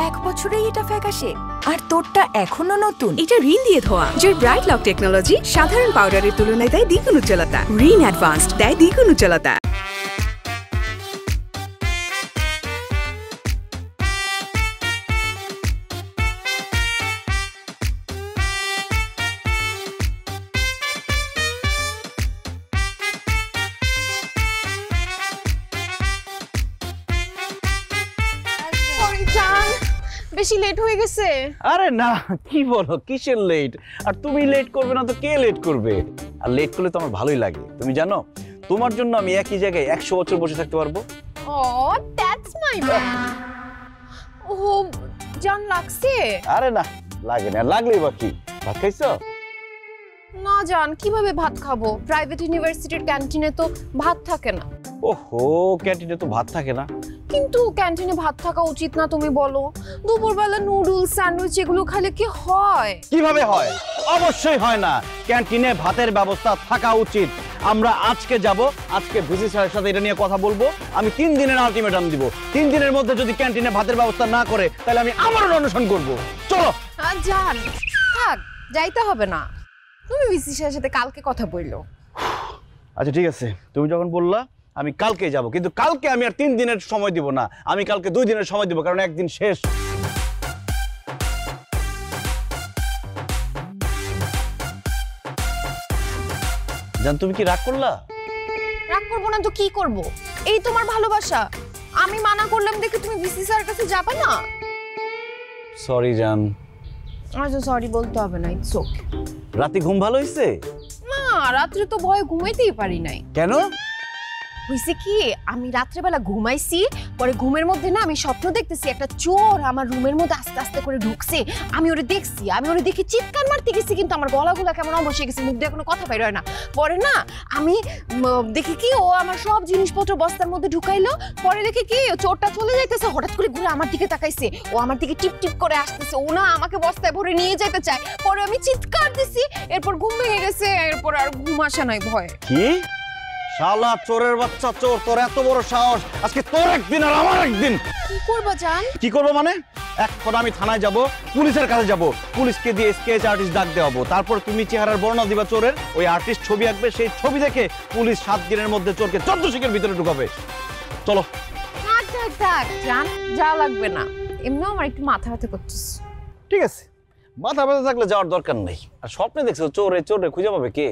1 বছরেই এটা ফ্যাকাশে, আর তোরটা এখনো নতুন। এটা রিন দিয়ে ধোয়া, যার ব্রাইট লক টেকনোলজি সাধারণ পাউডারের তুলনায় দেয় দ্বিগুণ উজ্জ্বলতা। রিন অ্যাডভান্সড দেয় দ্বিগুণ উজ্জ্বলতা। বেশি লেট হয়ে গেছে। আরে না, কি বলো, কিসের লেট? আর তুমি লেট করবে না তো কে লেট করবে? আর লেট করলে তো আমার ভালোই লাগে। তুমি জানো, তোমার জন্য আমি একই জায়গায় 100 বছর বসে থাকতে পারবো। ও দ্যাটস মাই ব্যাড। ও জান লাগছে? আরে না, লাগে না। লাগলেই বা কি? ভাত খাইছো? না জান, কিভাবে ভাত খাবো? প্রাইভেট ইউনিভার্সিটির ক্যান্টিনে তো ভাত থাকে না। ওহো, ক্যান্টিনে তো ভাত থাকে না? কিন্তু ক্যান্টিনে ভাত থাকা উচিত না তুমি বলো? দুপুরবেলা নুডলস স্যান্ডউইচ এগুলো খেলে কি হয়? কিভাবে হয়? অবশ্যই হয় না। ক্যান্টিনে ভাতের ব্যবস্থা থাকা উচিত। আমরা আজকে যাব, আজকে ভিসি স্যারের সাথে এটা নিয়ে কথা বলবো। আমি 3 দিনের আলটিমেটাম দিব। 3 দিনের মধ্যে যদি ক্যান্টিনে ভাতের ব্যবস্থা না করে, তাহলে আমি আমারও অনশন করব। চলো। জান থাক, যাইতে হবে না। তুমি ভিসি স্যারের সাথে কালকে কথা বললো। আচ্ছা ঠিক আছে, তুমি যখন বললা আমি কালকে যাব, কিন্তু কালকে আমি আর 3 দিনের সময় দিব না। আমি কালকে 2 দিনের সময় দিব, কারণ একদিন শেষ। জান, তুমি কি রাগ করলা? রাগ করবো না তো কি করব? এই তোমার ভালোবাসা। আমি মানা করলাম দেখে তুমি ভিসি স্যারের কাছে যাবে না? সরি জান। আচ্ছা সরি বলতে হবে না, ইটস ওকে। রাতে ঘুম ভালো হইছে? না, রাত্রে তো ভয়ে ঘুমাইতেই পারি নাই। কেন? হইছে কি, আমি রাত্রেবেলা ঘুমাইছি, পরে ঘুমের মধ্যে না আমি স্বপ্ন দেখতেছি একটা চোর আমার রুমের মধ্যে আস্তে আস্তে করে ঢুকছে। আমি ওরে দেখছি, আমি ওরে দেখে চিৎকার মারতে গেছি, কিন্তু আমার গলাগুলা কেমন বসে গেছে, মুখ দিয়ে কোনো কথা বের হয় না। পরে না আমি দেখি কি ও আমার সব জিনিসপত্র বস্তার মধ্যে ঢুকাইলো। পরে দেখি কি চোরটা চলে যাইতেছে, হঠাৎ করে ঘুরে আমার দিকে তাকাইছে, ও আমার দিকে টিপ টিপ করে আসতেছে, ও না আমাকে বস্তায় ভরে নিয়ে যেতে চায়। পরে আমি চিৎকার দিছি, এরপর ঘুম ভেঙে গেছে, এরপর আর ঘুম আসে নাই ভয়ে। কি শালা চোরের বাচ্চা চোর, তোর এত বড় সাহস! আজকে তোর একদিন আর আমার একদিন। কি করবো জান? কি করবো মানে? এখন আমি থানায় যাব, পুলিশের কাছে যাব, পুলিশকে দিয়ে স্কেচ আর্টিস্ট ডাক দেওয়াবো। তারপর তুমি চেহারার বর্ণনা দিবা চোরের, ওই আর্টিস্ট ছবি আঁকবে, সেই ছবি দেখে পুলিশ 7 দিনের মধ্যে চোরকে 14 শিকের ভিতরে ঢুকাবে। চলো। থাক থাক থাক জান, যাওয়া লাগবে না, এমনিও আমার একটু মাথা ব্যথা করতেছে। ঠিক আছে, মাথা ব্যথা থাকলে যাওয়ার দরকার নেই। আর স্বপ্নে দেখছো চোরে চোরে খুঁজে পাবে কে?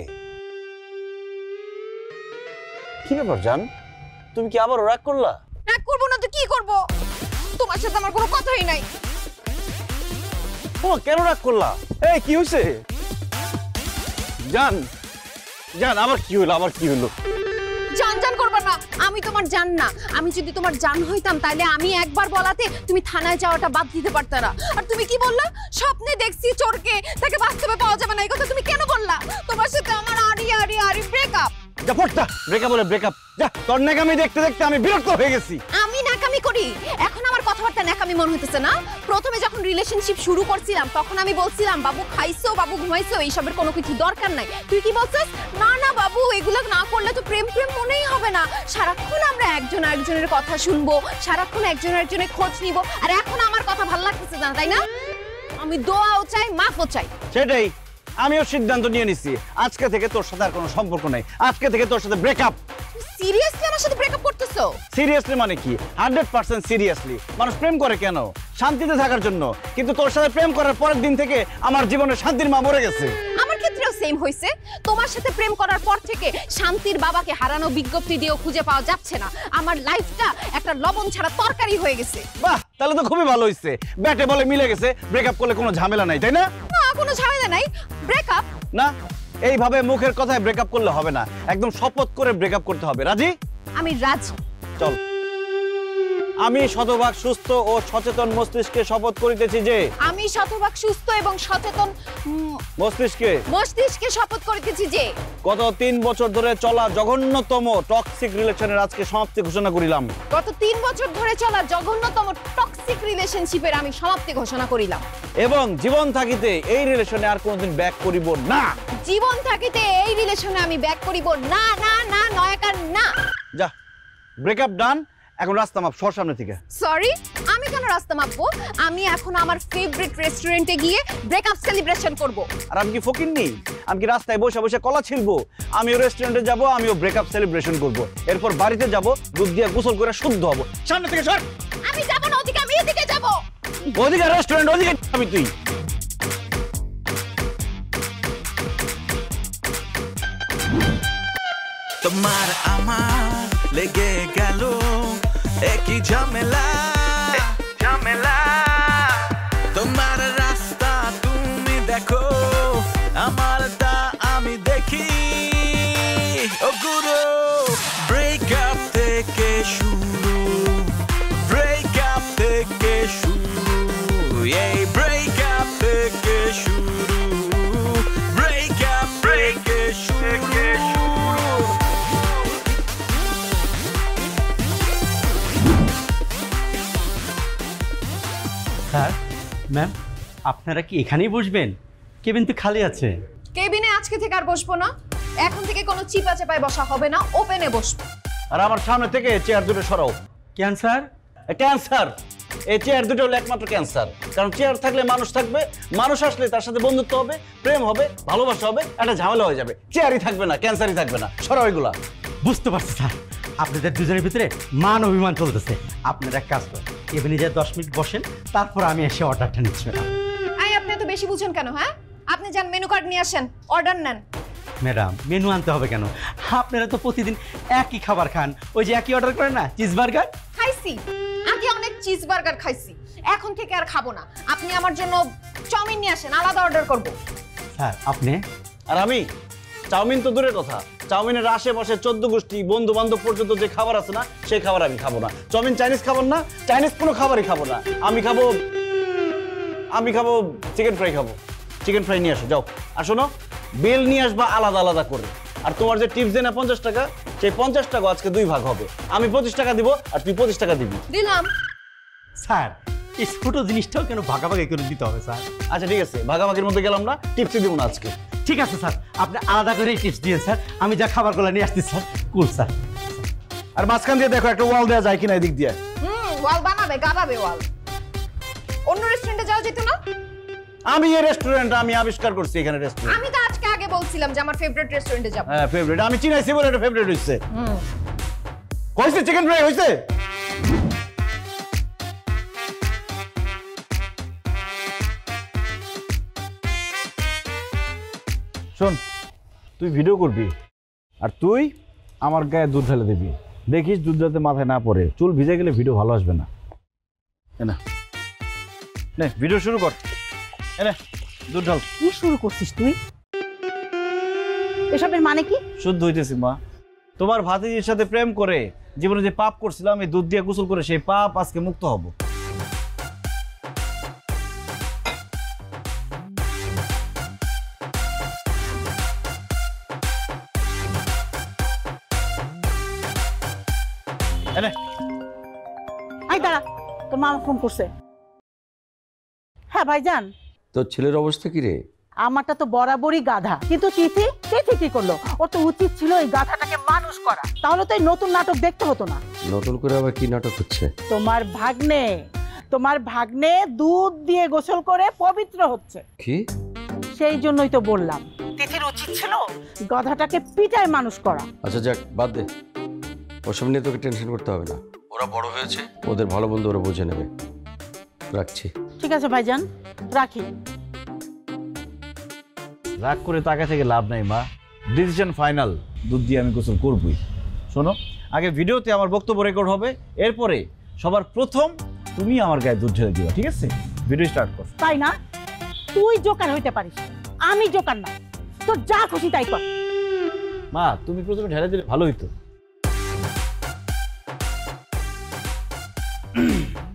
কি ব্যাপার জান, তুমি কি আবার রাগ করলা? রাগ করবো না তো কি করব? তোমার সাথে আমার কোনো কথাই নাই। ও কেন রাগ করলা? এই কি হইছে? জান জান, আবার কি হলো? আবার কি হলো? জান জান করবা না, আমি তোমার জান না। আমি যদি তোমার জান হইতাম তাহলে আমি একবার বলাতে তুমি থানায় যাওয়াটা বাদ দিতে পারতা না। আর তুমি কি বললা? স্বপ্নে দেখছি চোরকে, তাকে বাস্তবে পাওয়া যাবে না, এই কথা তুমি কেন বললা? তোমার সাথে আমার আরি ব্রেকআপ। যা পড়তা, ব্রেকআপ বলে ব্রেকআপ। যা, তোর নাকামি দেখতে দেখতে আমি বিরক্ত হয়ে গেছি। আমি নাকামি করি? এখন আমার কথাবার্তা নাকামি মনে হইতেছে না? প্রথমে যখন রিলেশনশিপ শুরু করছিলাম তখন আমি বলছিলাম বাবু খাইছো, বাবু ঘুমাইছো, এইসবের কোনো কিছু দরকার নাই। তুই কি বলছিস? না না বাবু, এগুলো না করলে তো প্রেম প্রেম মনেই হবে না। সারাক্ষণ আমরা একজন আরেকজনের কথা শুনবো, সারাক্ষণ একজন আরেকজনের খোঁজ নিব। আর এখন আমার কথা ভালো লাগতেছে না, তাই না? আমি দোয়াও চাই, মাফও চাই। সেটাই আমিও সিদ্ধান্ত নিয়ে নিছি। আজকে থেকে তোর সাথে আর কোনো সম্পর্ক নাই। আজকে থেকে তোর সাথে ব্রেকআপ। সিরিয়াসলি আমার সাথে ব্রেকআপ করতেছো? সিরিয়াসলি মানে কি? 100% সিরিয়াসলি। মানুষ প্রেম করে কেন? শান্তিতে থাকার জন্য। কিন্তু তোর সাথে প্রেম করার পরের দিন থেকে আমার জীবনে শান্তির মা মরে গেছে। আমার ক্ষেত্রেও সেম হইছে। তোমার সাথে প্রেম করার পর থেকে শান্তির বাবাকে হারানো বিজ্ঞপ্তি দিয়েও খুঁজে পাওয়া যাচ্ছে না। আমার লাইফটা একটা লবণ ছাড়া তরকারি হয়ে গেছে। বাহ, তাহলে তো খুবই ভালো হইছে। ব্যাটে বলে মিলে গেছে। ব্রেকআপ করলে কোনো ঝামেলা নাই, তাই না? না, কোনো ঝামেলা নাই। ব্রেকআপ না, এইভাবে মুখের কথায় ব্রেকআপ করলে হবে না। একদম শপথ করে ব্রেকআপ করতে হবে। রাজি? আমি রাজি। চল। আমি শতভাগ সুস্থ ও সচেতন মস্তিষ্কে শপথ করিতেছি যে আমি শতভাগ সুস্থ এবং সচেতন মস্তিষ্কে শপথ করিতেছি যে গত 3 বছর ধরে চলা জঘন্যতম টক্সিক রিলেশনের আজকে সমাপ্তি ঘোষণা করিলাম। গত 3 বছর ধরে চলা জঘন্যতম টক্সিক রিলেশনশিপের আমি সমাপ্তি ঘোষণা করিলাম। এবং জীবন থাকিতে এই রিলেশনে আর কোনোদিন ব্যাক করিব না। জীবন থাকিতে এই রিলেশনে আমি ব্যাক করিব না। না না নয়াকার না। যা, ব্রেকআপ ডান। এখন রাস্তা মাপ, সর সামনে থেকে। সরি? আমি কেন রাস্তা মাপবো, আমি এখন আমার ফেভারিট রেস্টুরেন্টে গিয়ে ব্রেকআপ সেলিব্রেশন করব। আর আমি কি ফকির নেই? আমি কি রাস্তায় বসে বসে কলা ছিলবো? আমিও রেস্টুরেন্টে যাব, আমিও ব্রেকআপ সেলিব্রেশন করব। এরপর বাড়িতে যাব, দুধ দিয়ে গোসল করে শুদ্ধ হব। সামনে থেকে সর। আমি যাব না ওদিকে, আমি এদিকে যাব। ওদিকে রেস্টুরেন্ট, ওদিকে যাবি তুই। তোমার আমার লেগে গেল একই ঝামেলা ঝামেলা, তোমার রাস্তা তুমি দেখো, আমারটা আমি দেখি। ও গুরু, ব্রেকআপ থেকে শুরু, ব্রেকআপ থেকে শুরু, এই ব্রেকআপ থেকে শুরু, ব্রেকআপ থেকে শুরু। স্যার, ম্যাম, আপনারা কি এখানেই বসবেন? কেবিন তো খালি আছে। কেবিনে আজকে থেকে আর বসবো না, এখন থেকে কোনো চিপা চাপায় বসা হবে না, ওপেনে বসবো। আর আমার সামনে থেকে চেয়ার দুটো সরাও। ক্যান্সার? ক্যান্সার? এই চেয়ার দুটো হলো একমাত্র ক্যান্সার। কারণ চেয়ার থাকলে মানুষ থাকবে, মানুষ আসলে তার সাথে বন্ধুত্ব হবে, প্রেম হবে, ভালোবাসা হবে, একটা ঝামেলা হয়ে যাবে। চেয়ারই থাকবে না, ক্যান্সারই থাকবে না। সরাও এগুলা। বুঝতে পারছি স্যার, আপনাদের দুজনের ভিতরে মান অভিমান চলতেছে। আপনারা এক কাজ করেন, কেবিনে যে 10 মিনিট বসেন, তারপর আমি এসে অর্ডারটা নিচ্ছি। আই, আপনি এত বেশি বুঝেন কেন? হ্যাঁ, আপনি যান মেনু কার্ড নিয়ে আসেন, অর্ডার নেন। ম্যাডাম, মেনু আনতে হবে কেন? আপনারা তো প্রতিদিন একই খাবার খান, ওই যে একই অর্ডার করেন না, চিজ বার্গার। খাইছি, আগে অনেক চিজ বার্গার খাইছি, এখন থেকে আর খাবো না। আপনি আমার জন্য চাউমিন নিয়ে আসেন, আলাদা অর্ডার করব। স্যার, আপনি? আর আমি চাউমিন তো দূরের কথা, চাউমিনের আশেপাশে 14 গোষ্ঠী বন্ধু বান্ধব পর্যন্ত যে খাবার আছে না, সেই খাবার আমি খাবো না। চাউমিন চাইনিজ খাবার না, চাইনিজ কোনো খাবারই খাবো না। আমি খাবো চিকেন ফ্রাই খাবো। চিকেন ফ্রাই নিয়ে আসো, যাও। আর শোনো, বিল নিয়ে আসবা আলাদা আলাদা করে। আর তোমার যে টিপস দেয় না 50 টাকা, সেই 50 টাকা আজকে 2 ভাগ হবে। আমি 25 টাকা দিব আর তুই 25 টাকা দিবি। দিলাম। স্যার, এই ছোট জিনিসটাও কেন ভাগাভাগি করে দিতে হবে স্যার? আচ্ছা ঠিক আছে, ভাগাভাগির মধ্যে গেলাম না, টিপসই দিব না আজকে। ঠিক আছে স্যার, আপনি আলাদা করে টিপস দিয়ে স্যার, আমি যা খাবারগুলো নিয়ে আসছি স্যার। কুল স্যার। আর মাঝখান দিয়ে দেখো একটা ওয়াল দেওয়া যায় কিনা এদিক দিয়ে। ওয়াল বানাবে, গাবাবে ওয়াল। অন্য রেস্টুরেন্টে যাওয়া যেত না? আমি এই রেস্টুরেন্ট আমি আবিষ্কার করছি, এখানে রেস্টুরেন্ট। আমি তো আজকে আগে বলছিলাম যে আমার ফেভারিট রেস্টুরেন্টে যাব। হ্যাঁ ফেভারিট, আমি চিনাইছি বলে এটা ফেভারিট হইছে। কইছে চিকেন ফ্রাই হইছে। শোন, তুই ভিডিও করবি আর তুই আমার গায়ে দুধ ঢেলে দিবি। দেখিস দুধ যাতে মাথায় না পড়ে, চুল ভিজে গেলে ভিডিও ভালো আসবে না। না নে ভিডিও শুরু কর। এনে দুধ ঢাল। কি শুরু করছিস তুই? এসবের মানে কি? শুদ্ধ হইতেছি মা। তোমার ভাতিজির সাথে প্রেম করে জীবনে যে পাপ করছিলাম, এই দুধ দিয়ে গোসল করে সেই পাপ আজকে মুক্ত হব। আই দাঁড়া, তোর মামা ফোন করছে। হ্যাঁ ভাইজান। তোর ছেলের অবস্থা কি রে? আমারটা তো বরাবরই গাধা, কিন্তু তিথি কি করলো? ওর তো উচিত ছিল এই গাধাটাকে মানুষ করা, তাহলে তো এই নতুন নাটক দেখতে হতো না। নতুন করে আবার কি নাটক হচ্ছে? তোমার ভাগ্নে দুধ দিয়ে গোসল করে পবিত্র হচ্ছে। কি? সেই জন্যই তো বললাম তিথির উচিত ছিল গাধাটাকে পিটায় মানুষ করা। আচ্ছা যাক, বাদ দে, ওসব নিয়ে তোকে টেনশন করতে হবে না। ওরা বড় হয়েছে, ওদের ভালো বন্ধু ওরা বুঝে নেবে। রাখছি। ঠিক আছে ভাইজান, রাখি। রাগ করে টাকা থেকে লাভ নাই মা, ডিসিশন ফাইনাল, দুধ দিয়ে আমি গোসল করবই। শোনো, আগে ভিডিওতে আমার বক্তব্য রেকর্ড হবে, এরপরে সবার প্রথম তুমি আমার গায়ে দুধ ঢেলে দিবা, ঠিক আছে? ভিডিও স্টার্ট কর। তাই না? তুই জোকার হইতে পারিস, আমি জোকার না। তোর যা খুশি তাই কর। মা তুমি প্রথমে ঢেলে দিলে ভালো হইতো।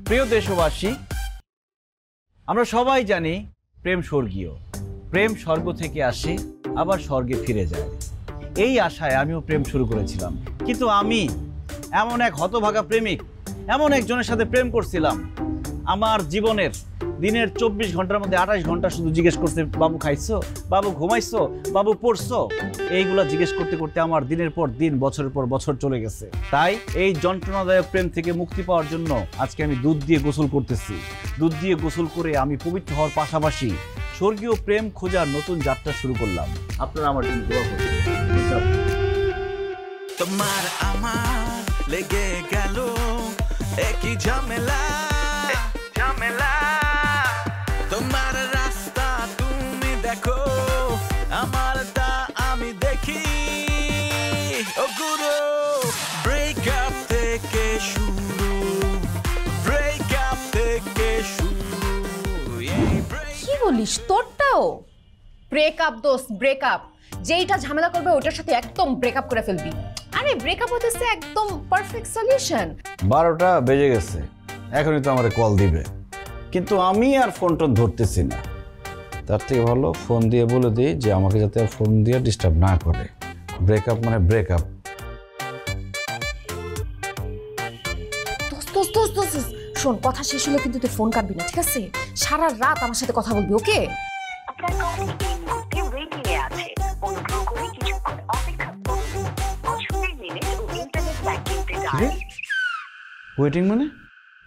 প্রিয় দেশবাসী, আমরা সবাই জানি প্রেম স্বর্গীয়, প্রেম স্বর্গ থেকে আসে আবার স্বর্গে ফিরে যায়। এই আশায় আমিও প্রেম শুরু করেছিলাম, কিন্তু আমি এমন এক হতভাগা প্রেমিক, এমন একজনের সাথে প্রেম করছিলাম, আমার জীবনের দিনের 24 ঘন্টার মধ্যে 28 ঘন্টা শুধু জিজ্ঞেস করছে বাবু খাইছো, বাবু ঘুমাইছো, বাবু পড়ছো। এইগুলা জিজ্ঞেস করতে করতে আমার দিনের পর দিন, বছরের পর বছর চলে গেছে। তাই এই যন্ত্রণাদায়ক প্রেম থেকে মুক্তি পাওয়ার জন্য আজকে আমি দুধ দিয়ে গোসল করতেছি। দুধ দিয়ে গোসল করে আমি পবিত্র হওয়ার পাশাপাশি স্বর্গীয় প্রেম খোঁজার নতুন যাত্রা শুরু করলাম। আপনারা আমার জন্য দোয়া করবেন। তোমার আমার লেগে গেল একই ঝামেলা ঝামেলা, তোমার রাস্তা তুমি দেখো, আমারটা আমি দেখি। ও গুরু, ব্রেকআপ থেকে শুরু, ব্রেকআপ থেকে শুরু। কি বলিস, তোরটাও ব্রেকআপ? দোস্ত ব্রেকআপ, যেইটা ঝামেলা করবে ওটার সাথে একদম ব্রেকআপ করে ফেলবি। আরে ব্রেকআপ হতেছে একদম পারফেক্ট সলিউশন। 12টা বেজে গেছে, এখনই তো আমারে কল দিবে, কিন্তু আমি আর ফোনটা ধরতেছি না। তার থেকে ভালো ফোন দিয়ে বলে দিই যে আমাকে যাতে আর ফোন দিয়ে ডিস্টার্ব না করে। ব্রেকআপ মানে ব্রেকআপ। শোন, কথা শেষ হলে কিন্তু তুই ফোন কাটবি না, ঠিক আছে? সারা রাত আমার সাথে কথা বলবি, ওকে? ওয়েটিং মানে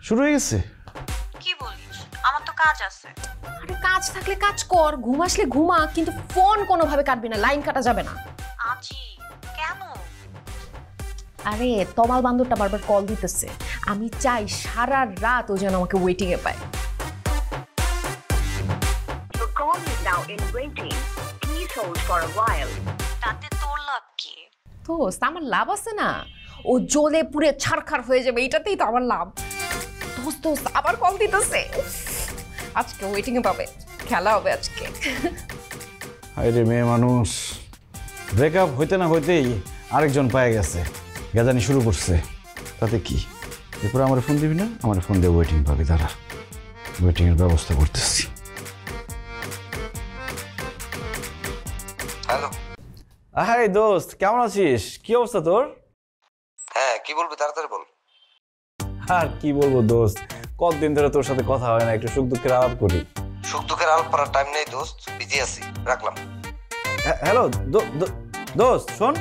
শুরু হয়ে গেছে? কি বলিস, আমার তো কাজ আছে। আরে কাজ থাকলে কাজ কর, ঘুম আসলে ঘুমা, কিন্তু ফোন কোনোভাবে কাটবি না, লাইন কাটা যাবে না। আজি কেন? আরে তমাল বান্দরটা বারবার কল দিতেছে, আমি চাই সারা রাত ও যেন আমাকে ওয়েটিং এ পায়। তাতে তোর লাভ কি? তো আমার লাভ আছে না, ও জ্বলে পুড়ে ছারখার হয়ে যাবে, এটাতেই তো আমার লাভ। দোস্ত আবার কল দিতেছে, আজকে ওয়েটিং এ পাবে, খেলা হবে আজকে। আরে মেয়ে মানুষ, ব্রেকআপ হইতে না হইতেই আরেকজন পায়ে গেছে, গাজানি শুরু করছে। তাতে কি, এরপরে আমার ফোন দিবি না? আমার ফোন দিয়ে ওয়েটিং পাবি, তারা ওয়েটিং এর ব্যবস্থা করতেছি। হ্যালো। হাই দোস্ত, কেমন আছিস? কি অবস্থা তোর? হ্যাঁ, কি বলবি তাড়াতাড়ি বল। আর কি বলবো দোস্ত, কতদিন ধরে তোর সাথে কথা হয় না, একটু সুখ দুঃখের আলাপ করি। সুখ দুঃখের আলাপ করার টাইম নেই দোস্ত, বিজি আছি, রাখলাম। হ্যালো দোস্ত, শোন।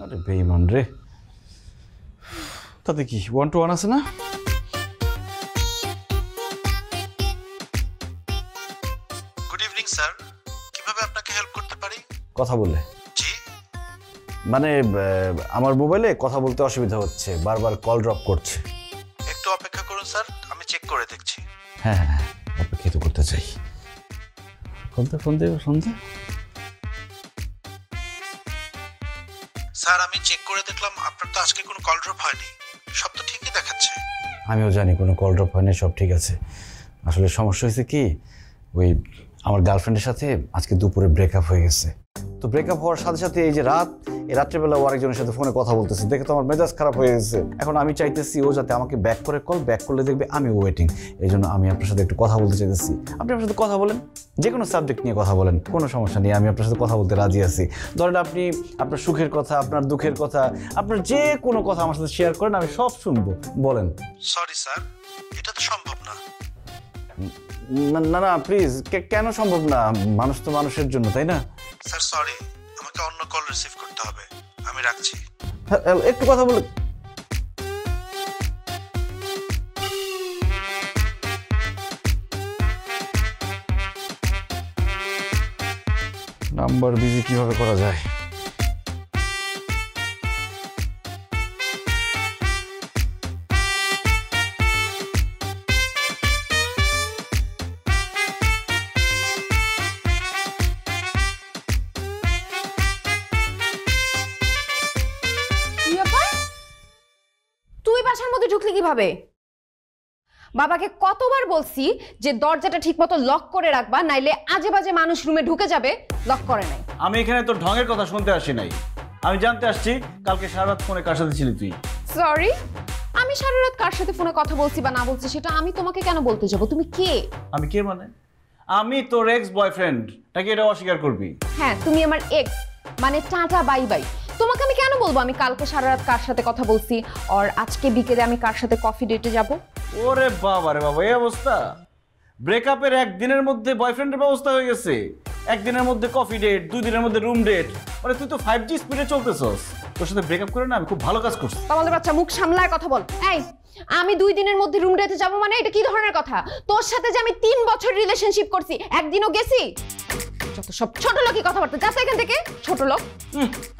আরে বেঈমান রে, তাতে কি 1 to 1 আছে না? গুড ইভিনিং স্যার, কিভাবে আপনাকে হেল্প করতে পারি? কথা বলে। জি, মানে আমার মোবাইলে কথা বলতে অসুবিধা হচ্ছে, বারবার কল ড্রপ করছে। একটু অপেক্ষা করুন স্যার, আমি চেক করে দেখছি। হ্যাঁ হ্যাঁ হ্যাঁ, অপেক্ষা তো করতে চাই। ফোন দে। স্যার আমি চেক করে দেখলাম আপনার তো আজকে কোনো কল ড্রপ হয়নি, সব তো ঠিকই দেখাচ্ছে। আমিও জানি কোনো কল ড্রপ হয়নি, সব ঠিক আছে। আসলে সমস্যা হয়েছে কি, ওই আমার গার্লফ্রেন্ডের সাথে আজকে দুপুরে ব্রেকআপ হয়ে গেছে। তো ব্রেকআপ হওয়ার সাথে সাথে এই যে এই রাত্রেবেলা ও আরেকজনের সাথে ফোনে কথা বলতেছে, দেখে তো আমার মেজাজ খারাপ হয়ে গেছে। এখন আমি চাইতেছি ও যাতে আমাকে ব্যাক করে ব্যাক করলে দেখবে আমি ওয়েটিং। এই জন্য আমি আপনার সাথে একটু কথা বলতে চাইতেছি। আপনি আমার সাথে কথা বলেন, যে কোনো সাবজেক্ট নিয়ে কথা বলেন, কোনো সমস্যা নেই, আমি আপনার সাথে কথা বলতে রাজি আছি। ধরেন আপনি আপনার সুখের কথা, আপনার দুঃখের কথা, আপনার যে কোনো কথা আমার সাথে শেয়ার করেন, আমি সব শুনবো, বলেন। সরি স্যার, এটা তো সম্ভব না। না প্লিজ, কেন সম্ভব না? মানুষ তো মানুষের জন্য, তাই না? স্যার সরি, আমাকে অন্য কল রিসিভ করতে হবে, আমি রাখছি। একটু কথা বলে। নাম্বার বিজি কিভাবে করা যায়? তুই বাসার মধ্যে ঢুকলি কিভাবে? বাবাকে কতবার বলছি যে দরজাটা ঠিকমতো লক করে রাখবা, নাইলে আজে বাজে মানুষ রুমে ঢুকে যাবে। লক করে নাই। আমি এখানে তোর ঢঙের কথা শুনতে আসি নাই, আমি জানতে আসছি কালকে সারা রাত ফোনে কার সাথে ছিলি তুই। সরি, আমি সারা রাত কার সাথে ফোনে কথা বলছি বা না বলছি সেটা আমি তোমাকে কেন বলতে যাব? তুমি কে? আমি কে মানে? আমি তোর এক্স বয়ফ্রেন্ড, নাকি এটা অস্বীকার করবি? হ্যাঁ, তুমি আমার এক্স, মানে টাটা বাই বাই। তোমাকে আমি কেন বলবো আমি কালকে সারা রাত কার সাথে কথা বলছি আর আজকে বিকেলে আমি কার সাথে কফি ডেটে যাব? ওরে বাবা রে বাবা, এই অবস্থা! ব্রেকআপের একদিনের মধ্যে বয়ফ্রেন্ডের ব্যবস্থা হয়ে গেছে, একদিনের মধ্যে কফি ডেট, 2 দিনের মধ্যে রুম ডেট। মানে তুই তো 5G স্পিডে চলতেছস। তোর সাথে ব্রেকআপ করে না আমি খুব ভালো কাজ করছি। আমাদের বাচ্চা মুখ সামলায় কথা বল। এই আমি 2 দিনের মধ্যে রুম ডেটে যাব মানে এটা কি ধরনের কথা? তোর সাথে যে আমি 3 বছর রিলেশনশিপ করছি, একদিনও গেছি? যত সব ছোট লোকই কথাবার্তা, যাস এখান থেকে ছোট লোক।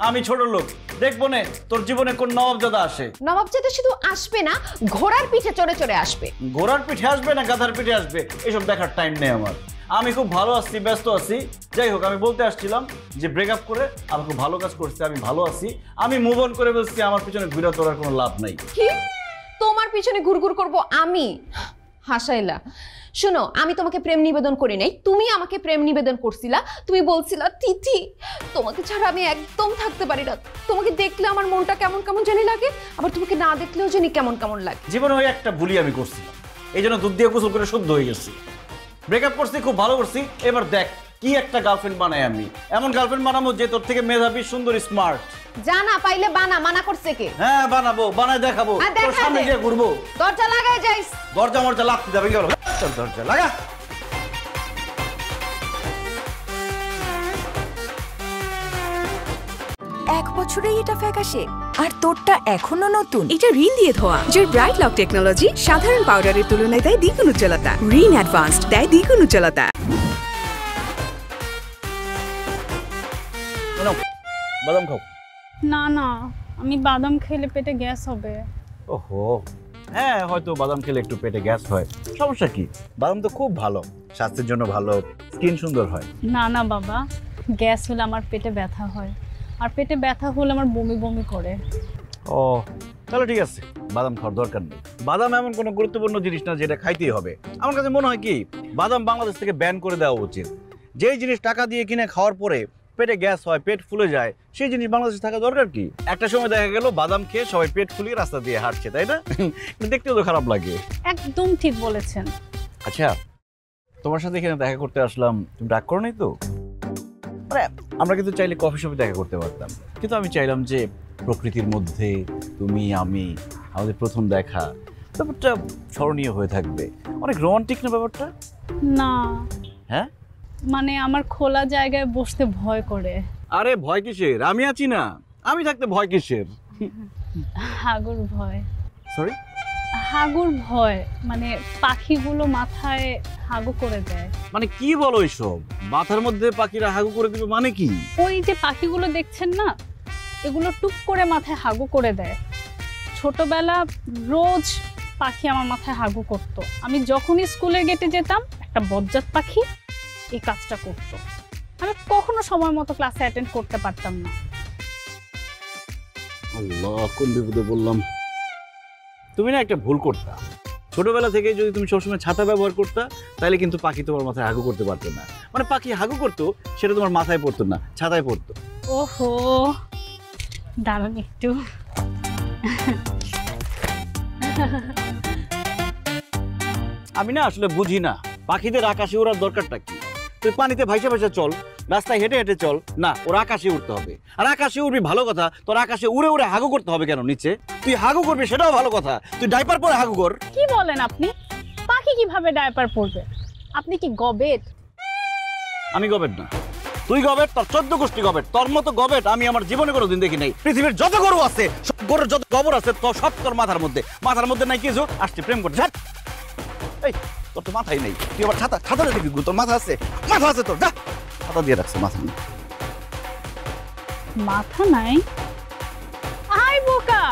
আমি ছোট লোক দেখবো না, তোর জীবনে কোন নবাবজাদা আসে? নবাবজাদা শুধু আসবে না, ঘোড়ার পিঠে চড়ে চড়ে আসবে। ঘোড়ার পিঠে আসবে না গাধার পিঠে আসবে এসব দেখার টাইম নেই আমার। আমি খুব ভালো আছি, ব্যস্ত আছি। যাই হোক, আমি বলতে আসছিলাম যে ব্রেকআপ করে আমি খুব ভালো কাজ করছি, আমি ভালো আছি, আমি মুভ অন করে বলছি, আমার পিছনে ঘুরে তোলার কোনো লাভ নাই। কি তোমার পিছনে ঘুরঘুর করব আমি? হাসাইলা, শোনো, আমি তোমাকে প্রেম নিবেদন করি নাই, তুমি আমাকে প্রেম নিবেদন করছিলা। তুমি বলছিলা তিথি তোমাকে ছাড়া আমি একদম থাকতে পারি না, তোমাকে দেখলে আমার মনটা কেমন কেমন জানি লাগে, আবার তোমাকে না দেখলেও জানি কেমন কেমন লাগে। জীবনে ওই একটা ভুলই আমি করছিলাম, এই জন্য দুধ দিয়ে গোসল করে শুদ্ধ হয়ে গেছি। ব্রেকআপ করছি, খুব ভালো করছি। এবার দেখ কি একটা গার্লফ্রেন্ড বানাই আমি, এমন গার্লফ্রেন্ড বানাবো যে তোর থেকে মেধাবী, সুন্দর, স্মার্ট। জানা পাইলে বানা, মানা করছে কে? হ্যাঁ বানাবো, বানায় দেখাবো, তোর সামনে গিয়ে ঘুরবো। দরজা লাগায় যাইস। দরজা মরজা লাগতে যাবে গেল, দরজা লাগা। এক বছরেই এটা ফ্যাকাশে, আর তোরটা এখনো নতুন। এটা রিন দিয়ে ধোয়া। নিজের ব্রাইট লক টেকনোলজি সাধারণ পাউডারের তুলনায় দেয় দ্বিগুণ উজ্জ্বলতা। রিন অ্যাডভান্সড দেয় দ্বিগুণ উজ্জ্বলতা। বাদাম খাও। না না, আমি বাদাম খেলে পেটে গ্যাস হবে। ওহো, হ্যাঁ হয়তো বাদাম খেলে একটু পেটে গ্যাস হয়, সমস্যা কি? বাদাম তো খুব ভালো, স্বাস্থ্যের জন্য ভালো, স্কিন সুন্দর হয়। না না বাবা, গ্যাস হলে আমার পেটে ব্যথা হয়, আর পেটে ব্যথা হলে আমার বমি বমি করে। ও তাহলে ঠিক আছে, বাদাম খাওয়ার দরকার নেই। বাদাম এমন কোনো গুরুত্বপূর্ণ জিনিস না যেটা খাইতেই হবে। আমার কাছে মনে হয় কি, বাদাম বাংলাদেশ থেকে ব্যান করে দেওয়া উচিত। যেই জিনিস টাকা দিয়ে কিনে খাওয়ার পরে পেটে গ্যাস হয়, পেট ফুলে যায়, সেই জিনিস বাংলাদেশে থাকা দরকার কি? একটা সময় দেখা গেল বাদাম খেয়ে সবাই পেট ফুলিয়ে রাস্তা দিয়ে হাঁটছে, তাই না? দেখতেও তো খারাপ লাগে। একদম ঠিক বলেছেন। আচ্ছা, তোমার সাথে এখানে দেখা করতে আসলাম, তুমি রাগ করো নাই তো? আমরা কিন্তু চাইলে কফি শপে দেখা করতে পারতাম, কিন্তু আমি চাইলাম যে প্রকৃতির মধ্যে তুমি আমি, আমাদের প্রথম দেখা, ব্যাপারটা স্মরণীয় হয়ে থাকবে। অনেক রোমান্টিক না ব্যাপারটা? না। হ্যাঁ মানে আমার খোলা জায়গায় বসতে ভয় করে। আরে ভয় কিসের, আমি আছি না, আমি থাকতে ভয় কিসের? হাগুর ভয়। সরি, হাগুর ভয় মানে পাখিগুলো মাথায় হাগু করে দেয়। মানে কি বলো এসব? মাথার মধ্যে পাখিরা হাগু করে দিবে মানে কি? ওই যে পাখিগুলো দেখছেন না, এগুলো টুক করে মাথায় হাগু করে দেয়। ছোটবেলা রোজ পাখি আমার মাথায় হাগু করতো। আমি যখনই স্কুলের গেটে যেতাম, একটা বজ্জাত পাখি এই কাজটা করতো। আমি কখনো সময় মতো ক্লাসে অ্যাটেন্ড করতে পারতাম না। আল্লাহ, কোন বিপদে বললাম। তুমি না একটা ভুল করতা, ছোটবেলা থেকে যদি তুমি সবসময় ছাতা ব্যবহার করতা, তাহলে কিন্তু পাখি তোমার মাথায় হাগু করতে পারতো না। মানে পাখি হাগু করতো, সেটা তোমার মাথায় পড়তো না, ছাতায় পড়তো। ওহো, দাঁড়ান একটু। আমি না আসলে বুঝি না পাখিদের আকাশে ওড়ার দরকারটা কি। তুই পানিতে ভাইসা ভাইসা চল, রাস্তায় হেঁটে হেঁটে চল, না ওর আকাশে উঠতে হবে। আর আকাশে উঠবি ভালো কথা, তোর আকাশে উড়ে উড়ে হাগু করতে হবে কেন নিচে? তুই হাগু করবি সেটাও ভালো কথা, তুই ডাইপার পরে হাগু কর। কি বলেন আপনি? পাখি কিভাবে ডাইপার পরবে? আপনি কি গবেট? আমি গবেট না, তুই গবেট, তোর 14 গোষ্ঠী গবেট। তোর মতো গবেট আমি আমার জীবনে কোনোদিন দেখি নাই। পৃথিবীর যত গরু আছে, সব গরুর যত গোবর আছে, তো সব তোর মাথার মধ্যে। মাথার মধ্যে নাই কিছু, আসছে প্রেম করতে। এই তোর তো মাথাই নেই, তুই আবার ছাতা ছাতা দেখবি? তোর মাথা আছে? মাথা আছে তোর? যা, ছাতা দিয়ে রাখছে মাথা নেই। মাথা নাই? আই বোকা,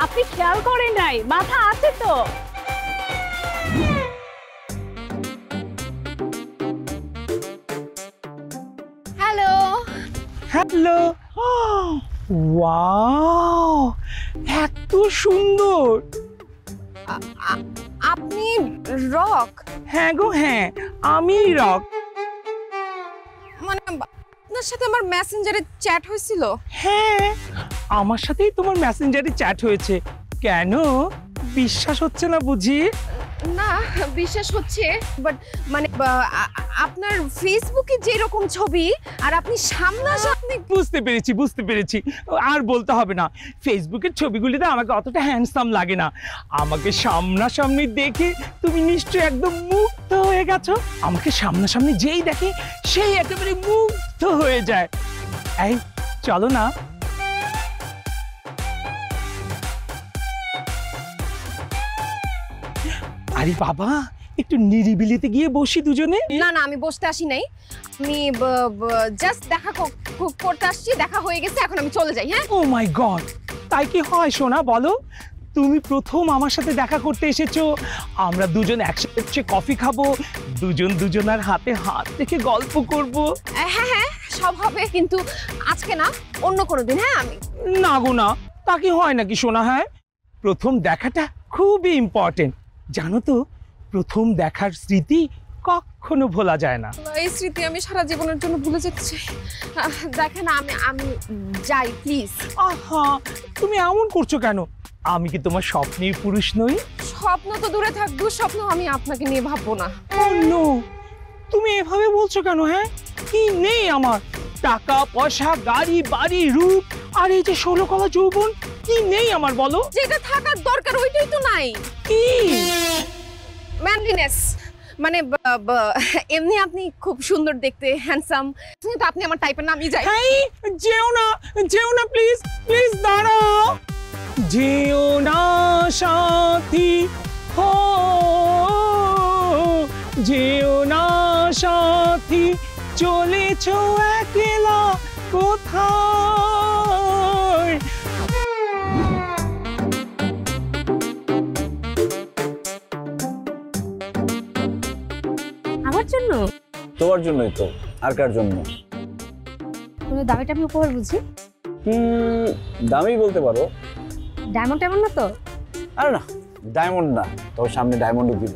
আপনি খেয়াল করেন নাই, মাথা আছে তো। হ্যালো হ্যালো, ওয়াও, এত সুন্দর। আপনি রক? হ্যাঁ গো হ্যাঁ, আমি রক। মানে আপনার সাথে আমার মেসেঞ্জারে চ্যাট হয়েছিল? হ্যাঁ, আমার সাথেই তোমার মেসেঞ্জারে চ্যাট হয়েছে। কেন, বিশ্বাস হচ্ছে না বুঝি? না বিশ্বাস হচ্ছে, বাট মানে আপনার ফেসবুকে যেরকম ছবি আর আপনি সামনাসামনি। বুঝতে পেরেছি আর বলতে হবে না। ফেসবুকের ছবিগুলিতে আমাকে অতটা হ্যান্ডসাম লাগে না, আমাকে সামনাসামনি দেখে তুমি নিশ্চয়ই একদম মুগ্ধ হয়ে গেছো। আমাকে সামনাসামনি যেই দেখে সেই একেবারে মুগ্ধ হয়ে যায়। এই চলো না। আরে বাবা, একটু নিরিবিলিতে গিয়ে বসি দুজনে। না না, আমি বসতে আসি নাই, আমি জাস্ট দেখা করতে আসছি। দেখা হয়ে গেছে, এখন আমি চলে যাই। হ্যাঁ। ও মাই গড, তাই কি হয় সোনা বলো? তুমি প্রথম আমার সাথে দেখা করতে এসেছো, আমরা দুজন একসাথে কফি খাবো, দুজনের হাতে হাত রেখে গল্প করব। হ্যাঁ হ্যাঁ সব হবে, কিন্তু আজকে না, অন্য কোনো দিন। হ্যাঁ আমি না গো না, তা কি হয় নাকি সোনা? হ্যাঁ, প্রথম দেখাটা খুবই ইম্পর্টেন্ট, জানো তো? প্রথম দেখার স্মৃতি কখনো ভোলা যায় না। এই স্মৃতি আমি সারা জীবনের জন্য ভুলে যেতে চাই। দেখেন আমি যাই প্লিজ। আহা, তুমি এমন করছো কেন? আমি কি তোমার স্বপ্নের পুরুষ নই? স্বপ্ন তো দূরে থাক, দুঃস্বপ্ন আমি আপনাকে নিয়ে ভাববো না। নো, তুমি এভাবে বলছো কেন? হ্যাঁ, কি নেই আমার? টাকা পয়সা, গাড়ি বাড়ি, রূপ, আর এই যে 16 কলা যৌবন, কি নেই আমার বলো? যেটা থাকার দরকার ওইটাই তো নাই। কি? ম্যানলিনেস, মানে এমনি আপনি খুব সুন্দর দেখতে, হ্যান্ডসাম, কিন্তু আপনি আমার টাইপের না। আমি যাই। যেও না প্লিজ, প্লিজ দাঁড়াও। যেও না সাথী হো, যেও না সাথী, চলেছো একলা কোথায়? আমার জন্য? তোমার জন্যই তো, আর কার জন্য? কোনো দামিটা আমি উপহার বুঝি? দামি বলতে পারো। ডায়মন্ড এমন না তো? আরে না, ডায়মন্ড না, তবে সামনে ডায়মন্ডও দিব।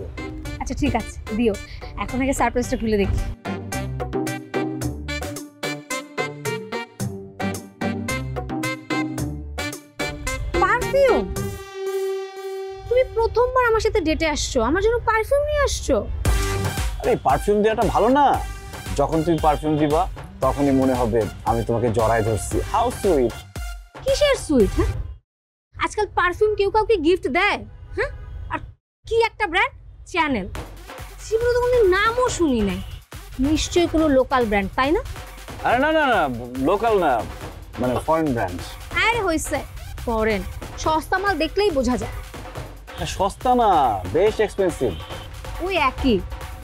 আচ্ছা ঠিক আছে, দিও। এখন আগে সারপ্রাইজটা খুলে দেখি। পারফিউম? তুমি প্রথমবার আমার সাথে ডেটে আসছো, আমার জন্য পারফিউম নিয়ে আসছো? আরে পারফিউম দেওয়াটা ভালো না? যখন তুমি পারফিউম দিবা তখনই মনে হবে আমি তোমাকে জড়ায় ধরছি। How sweet. কিসের সুইট? হ্যাঁ, আজকাল পারফিউম কেউ কাউকে গিফট দেয়? হ্যাঁ, আর কি একটা ব্র্যান্ড, চ্যানেল, জীবনে তো কোনো নামও শুনি নাই। নিশ্চয়ই কোনো লোকাল ব্র্যান্ড, তাই না? আরে না না না, লোকাল না, মানে ফরেন ব্র্যান্ড। আরে হইছে, ফরেন। সস্তা মাল দেখলেই বোঝা যায়। সস্তা না, বেশ এক্সপেন্সিভ। ওই একই,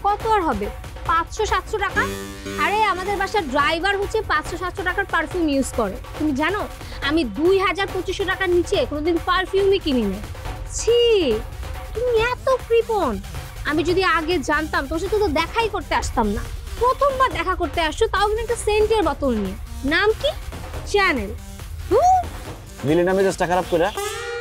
কত আর হবে, 500-700 টাকা। আরে আমাদের বাসার ড্রাইভার হচ্ছে 500-700 টাকার পারফিউম ইউজ করে। তুমি জানো আমি 2000-2500 টাকার নিচে কোনোদিন পারফিউমই কিনি না। ছি, তুমি এত কৃপণ। আমি যদি আগে জানতাম তোর সাথে তো দেখাই করতে আসতাম না। প্রথমবার দেখা করতে আসছো, তাও কিন্তু একটা সেন্টের বোতল নিয়ে। নাম কি? চ্যানেল। দিলি না মেজাজটা খারাপ করে?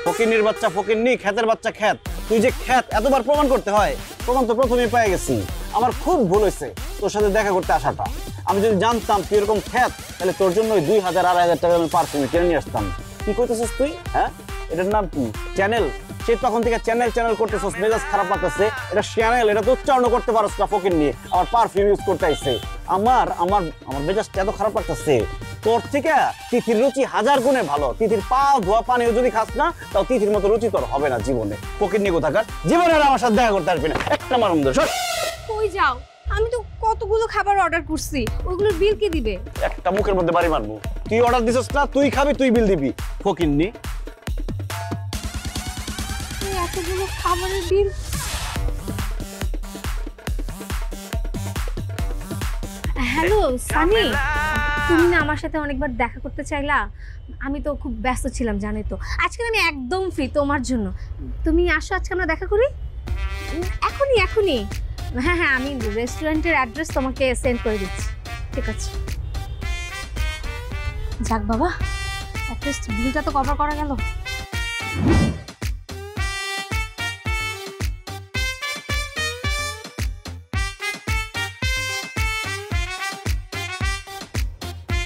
ফকিন্নির বাচ্চা ফকিন্নি, খ্যাতের বাচ্চা খ্যাত। তুই যে খ্যাত এতবার প্রমাণ করতে হয়, প্রমাণ তো প্রথমেই পেয়ে গেছি। আমার খুব ভুল হয়েছে তোর সাথে দেখা করতে আসাটা। আমি যদি জানতাম তুই এরকম খ্যাত, তাহলে তোর জন্য 2000-2500 টাকা আমি পারফিউম কিনে নিয়ে আসতাম। কি করতেছিস তুই? হ্যাঁ, এটার নাম কি? চ্যানেল। সে তখন থেকে চ্যানেল করতেছিস, মেজাজ খারাপ লাগতেছে। এটা চ্যানেল, এটা তো উচ্চারণ করতে পারছ না ফকিন্নি, আবার পারফিউম ইউজ করতে আইছে। আমার আমার আমার মেজাজটা এত খারাপ লাগতেছে। তোর থেকে তিথির রুচি 1000 গুণে ভালো। তিথির পা ধোয়া পানিও যদি খাস না, তাও তিথির মতো রুচি তোর হবে না জীবনে। ফকিন্নি কোথাকার, জীবনে আর আমার সাথে দেখা করতে আসবি না। একটা মারুম দোষ। কই যাও? আমি তো কতগুলো খাবার অর্ডার করছি, ওইগুলোর বিল কে দিবে? একটা মুখের মধ্যে বাড়ি মারবো। তুই অর্ডার দিছস না, তুই খাবি, তুই বিল দিবি। ফকিন্নি। এতগুলো খাবারের বিল? হ্যালো সানি, তুমি না আমার সাথে অনেকবার দেখা করতে চাইলা। আমি তো খুব ব্যস্ত ছিলাম, জানি তো। আজকে আমি একদম ফ্রি তোমার জন্য। তুমি আসো, আজকে আমরা দেখা করি। এখনই। হ্যাঁ, আমি রেস্টুরেন্টের অ্যাড্রেস তোমাকে সেন্ড করে দিচ্ছি। ঠিক আছে। যাক বাবা, অ্যাটলিস্ট বিলটা তো কভার করা গেল।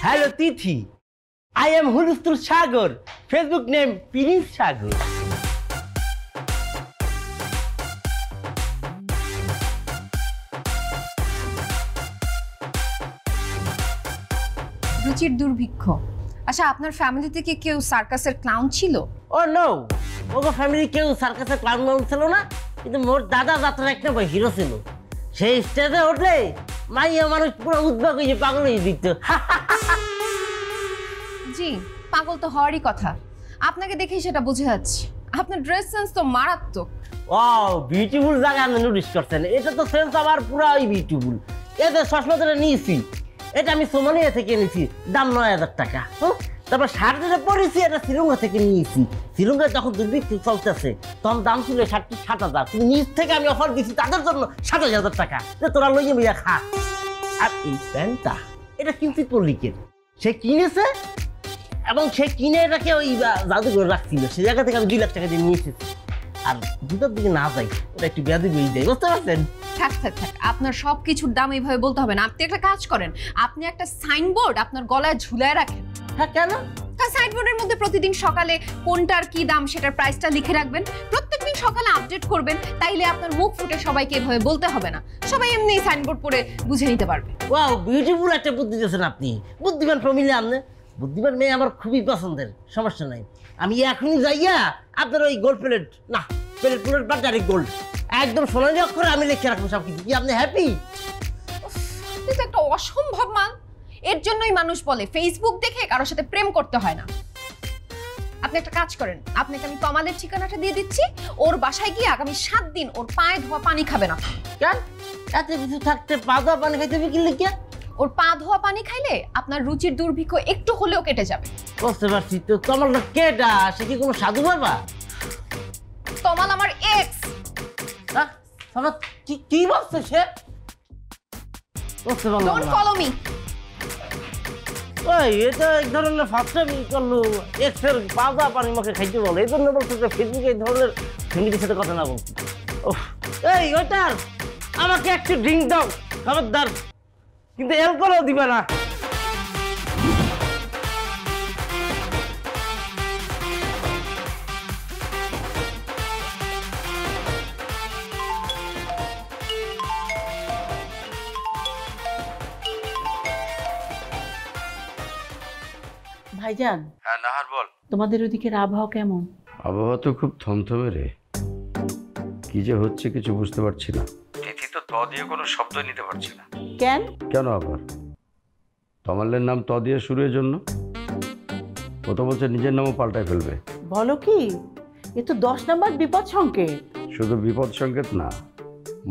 হ্যালো তিথি, আই এম হুলস্থুল সাগর, ফেসবুক নেম প্রিন্স সাগর। রুচির দুর্ভিক্ষ। আচ্ছা, আপনার ফ্যামিলিতে কি কেউ সার্কাসের ক্লাউন ছিল? ও নো, ওগো ফ্যামিলি কেউ সার্কাসের ক্লাউন ছিল না, কিন্তু মোর দাদা যাত্রার একটা হিরো ছিল। সেই স্টেজে উঠলে মাইয়া মানুষ পুরো উদ্যোগ হয়ে পাগল হয়ে দিত। জি, পাগল তো হওয়ারই কথা। আপনাকে দেখেই সেটা বুঝে যাচ্ছে। আপনার ড্রেস সেন্স তো মারাত্মক। ওয়াও, বিউটিফুল জায়গা আপনি নোটিস করছেন। এটা তো সেন্স আমার পুরাই বিউটিফুল। এটা চশমা যেটা নিয়েছি, এটা আমি সোমালিয়া থেকে এনেছি, দাম ৯,০০০ টাকা। তারপর শার্ট যেটা পরেছি, এটা শ্রীলঙ্কা থেকে নিয়েছি। শ্রীলঙ্কায় যখন দুর্ভিক্ষ চলতেছে তখন দাম ছিল শার্টটি ৭,০০০, কিন্তু নিচ থেকে আমি অফার দিচ্ছি তাদের জন্য ২৭,০০০ টাকা, তোরা লইয়ে মিয়া খা। আর এই প্যান্টটা এটা কিনছি পল্লিকের, সে কিনেছে এবং সে কিনে এটাকে ওই জাদুঘর রাখছিল, সে জায়গা থেকে আমি ২ লাখ টাকা দিয়ে নিয়ে এসেছি। আর দুটোর দিকে না যাই, ওটা একটু বেয়াদি বেয়ে যায়, বুঝতে পারছেন? থাক থাক থাক, আপনার সব কিছুর দাম এইভাবে বলতে হবে না। আপনি একটা কাজ করেন, আপনি একটা সাইনবোর্ড আপনার গলায় ঝুলায় রাখেন। হ্যাঁ, কেন? কারণ সাইনবোর্ডের মধ্যে প্রতিদিন সকালে কোনটার কি দাম সেটার প্রাইসটা লিখে রাখবেন, প্রত্যেকদিন সকালে আপডেট করবেন। তাইলে আপনার মুখ ফুটে সবাইকে এভাবে বলতে হবে না, সবাই এমনি সাইনবোর্ড পড়ে বুঝে নিতে পারবে। ওয়াও, বিউটিফুল একটা বুদ্ধি দিয়েছেন আপনি। বুদ্ধিমান ফ্যামিলি আপনি, বুদ্ধিমান মেয়ে আমার খুবই পছন্দের, সমস্যা নাই। আমি এখনই যাইয়া আপনার ওই গোল্ড প্লেট, না প্লেট বাটারি গোল্ড, একদম সোনালি অক্ষরে আমি লিখে রাখবো সব কিছু। কি আপনি হ্যাপি? তুই তো একটা অসম্ভব মান। এর জন্যই মানুষ বলে ফেসবুক দেখে কারোর সাথে প্রেম করতে হয় না। আপনি একটা কাজ করেন, আপনাকে আমি তমালের ঠিকানাটা দিয়ে দিচ্ছি, ওর বাসায় গিয়ে আগামী ৭ দিন ওর পায়ে ধোয়া পানি খাবে না। কেন? এত কিছু থাকতে পা ধোয়া পানি খাইতে হবে কি লিখে? ওর পা ধোয়া পানি খাইলে আপনার রুচির দুর্ভিক্ষ একটু হলেও কেটে যাবে। বুঝতে পারছি। তো তমালটা কেটা? সে কি কোনো সাধু বাবা? তমাল আমার এক্স। কি বলছে সে? বুঝতে পারলাম না। Don't follow me. ওই এটা এক ধরনের ফাঁসটামি করলো, এক্সের পা ধোয়া পানি মুখে খাইতে বলে, এই জন্য বলছে যে ফেসবুকে এই ধরনের ফ্যামিলির সাথে কথা না বলছি। এই ওইটার আমাকে একটু ড্রিঙ্ক দাও, খবরদার, কিন্তু অ্যালকোহলও দিবে না। ভাইজান। হ্যাঁ নাহার বল। তোমাদের ওদিকের আবহাওয়া কেমন? আবহাওয়া তো খুব থমথমে রে, কি যে হচ্ছে কিছু বুঝতে পারছি না। তিথি তো ত দিয়ে কোনো শব্দ নিতে পারছি না। কেন? কেন আবার? তমালের নাম ত দিয়ে শুরুর জন্য ও তো বলছে নিজের নামও পাল্টায় ফেলবে। বলো কি? এ তো 10 নম্বর বিপদ সংকেত। শুধু বিপদ সংকেত না,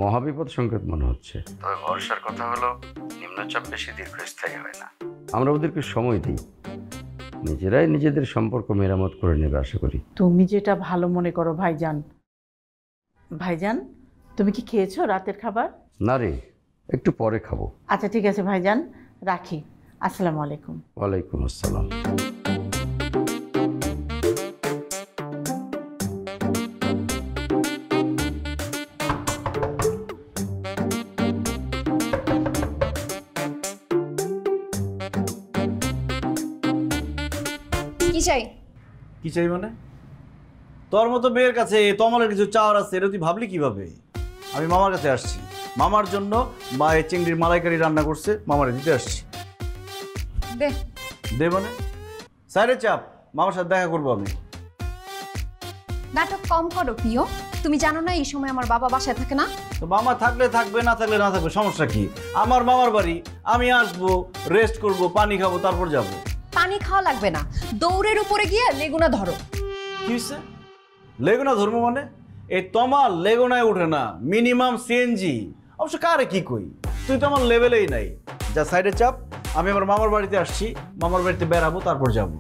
মহাবিপদ সংকেত মনে হচ্ছে। তবে ভরসার কথা হলো নিম্নচাপ বেশি দীর্ঘস্থায়ী হয় না। আমরা ওদেরকে সময় দিই, নিজেরাই নিজেদের সম্পর্ক মেরামত করে নেবে আশা করি। তুমি যেটা ভালো মনে করো ভাইজান। ভাইজান, তুমি কি খেয়েছো রাতের খাবার? না রে, একটু পরে খাবো। আচ্ছা ঠিক আছে ভাইজান, রাখি। আসসালামু আলাইকুম। ওয়ালাইকুম আসসালাম। কি চাই? কি চাই মানে? তোর মতো মেয়ের কাছে তমালের কিছু চাওয়ার আছে, এটা তুই ভাবলি কিভাবে? আমি মামার কাছে আসছি, মামার জন্য মায়ের চিংড়ির মালাইকারি রান্না করছে, মামারে দিতে আসছি। দে দে মানে? সাইডে চাপ, মামার সাথে দেখা করবো আমি। নাটক কম করো প্রিয়, তুমি জানো না এই সময় আমার বাবা বাসায় থাকে না? তো মামা থাকলে থাকবে, না থাকলে না থাকবে, সমস্যা কি? আমার মামার বাড়ি, আমি আসবো, রেস্ট করব, পানি খাবো, তারপর যাব। পানি খাওয়া লাগবে না, দৌড়ের উপরে গিয়ে লেগুনা ধরো। কি হচ্ছে? লেগুনা ধরবো মানে? এই তমাল লেগুনায় উঠে না, মিনিমাম সিএনজি। অবশ্য কারে কি কই, তুই তো আমার লেভেলেই নাই। যা সাইডে চাপ, আমি আমার মামার বাড়িতে আসছি, মামার বাড়িতে বেড়াবো, তারপর যাব।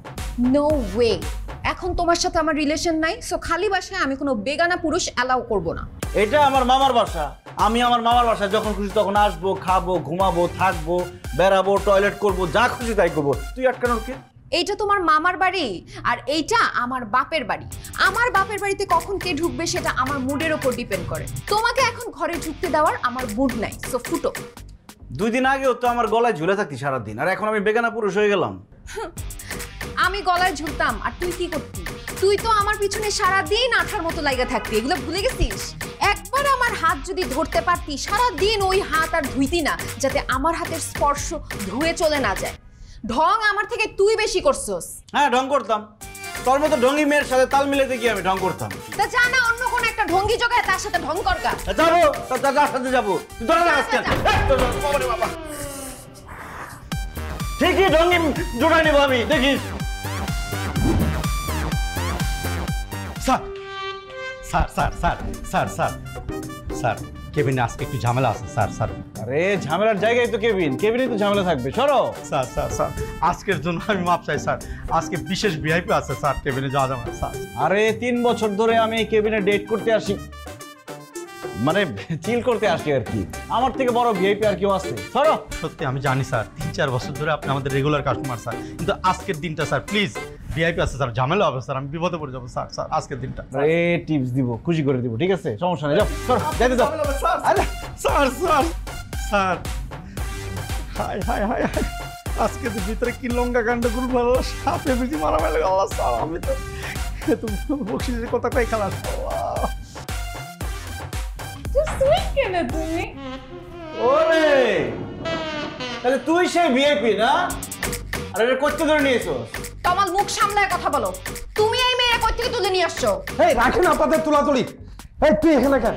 নো ওয়ে, এখন তোমার সাথে আমার রিলেশন নাই, সো খালি বাসায় আমি কোনো বেগানা পুরুষ অ্যালাউ করব না। এটা আমার মামার বাসা, আমি আমার মামার বাসায় যখন খুশি তখন আসবো, খাবো, ঘুমাবো, থাকবো, বেড়াবো, টয়লেট করবো, যা খুশি তাই করবো। তুই আটকানোর কে? এইটা তোমার মামার বাড়ি আর এইটা আমার বাপের বাড়ি। আমার বাপের বাড়িতে কখন কে ঢুকবে সেটা আমার মুডের উপর ডিপেন্ড করে। তোমাকে এখন ঘরে ঢুকতে দেওয়ার আমার মুড নাই, সো ফুটো। 2 দিন আগেও তো আমার গলায় ঝুলে থাকতি সারাদিন, আর এখন আমি বেগানা পুরুষ হয়ে গেলাম। আমি গলায় ঝুলতাম আর তুই কি করতি? তুই তো আমার পিছনে সারাদিন আঠার মতো লাগা থাকতি, এগুলো ভুলে গেছিস? একবার আমার হাত যদি ধরতে পারতি, সারাদিন ওই হাত আর ধুইতি না, যাতে আমার হাতের স্পর্শ ধুয়ে চলে না যায়। ঢং আমার থেকে তুই বেশি করছস। হ্যাঁ ঢং করতাম, তোর মতো ঢঙ্গি মেয়ের সাথে তাল মিলাতে গিয়ে আমি ঢং করতাম। তা জানা অন্য কোন একটা ঢঙ্গি জোগায় তার সাথে ঢং করগা। যাবো, তার সাথে যাবো। তুই ধরে রাখ আজকে। বাবা ঠিকই ঢঙ্গি জোড়াই নেবো আমি, দেখিস। Sir sir sir sir sir sir sir কেবিনে আজকে একটু ঝামেলা আছে স্যার। স্যার আরে ঝামেলার জায়গায় তো কেবিনে তো ঝামেলা থাকবে, সরো। স্যার স্যার স্যার আজকের জন্য আমি মাপ চাই স্যার, আজকে বিশেষ ভিআইপি আছে স্যার, কেবিনে যাওয়া যাবে না স্যার। আরে 3 বছর ধরে আমি এই কেবিনে ডেট করতে আসি, মানে চিল করতে আসি আর কি। আমার থেকে বড় ভিআইপি আর কেউ আছে? সরো। সত্যি আমি জানি স্যার, 3-4 বছর ধরে আপনি আমাদের রেগুলার কাস্টমার স্যার, কিন্তু আজকের দিনটা স্যার প্লিজ, ভিআইপি আছে স্যার, ঝামেলা হবে স্যার, আমি বিপদে পড়ে যাবো স্যার। স্যার আজকের দিনটা টিপস দিব, খুশি করে দিব, ঠিক আছে? সমস্যা নেই, যাও সরো, যাইতে যাও। আরে sir sir sir high high high high, আজকে তো ভিতরে কি লঙ্কা কাণ্ড গুলো ভালো সাপে বিজি মারা মেলে গেল স্যার। আমি তো বকশিসের কথা কই খালাস। তুমি ওরে তাহলে তুই সেই ভিআইপি না? আরে এটা কত ধরে নিয়েছো? তোমার মুখ সামলায় কথা বলো। তুমি এই মেয়ে কই থেকে তুলে নিয়ে আসছো? এই রাখেন আপনাদের তুলাতুলি। এই তুই এখানে কেন?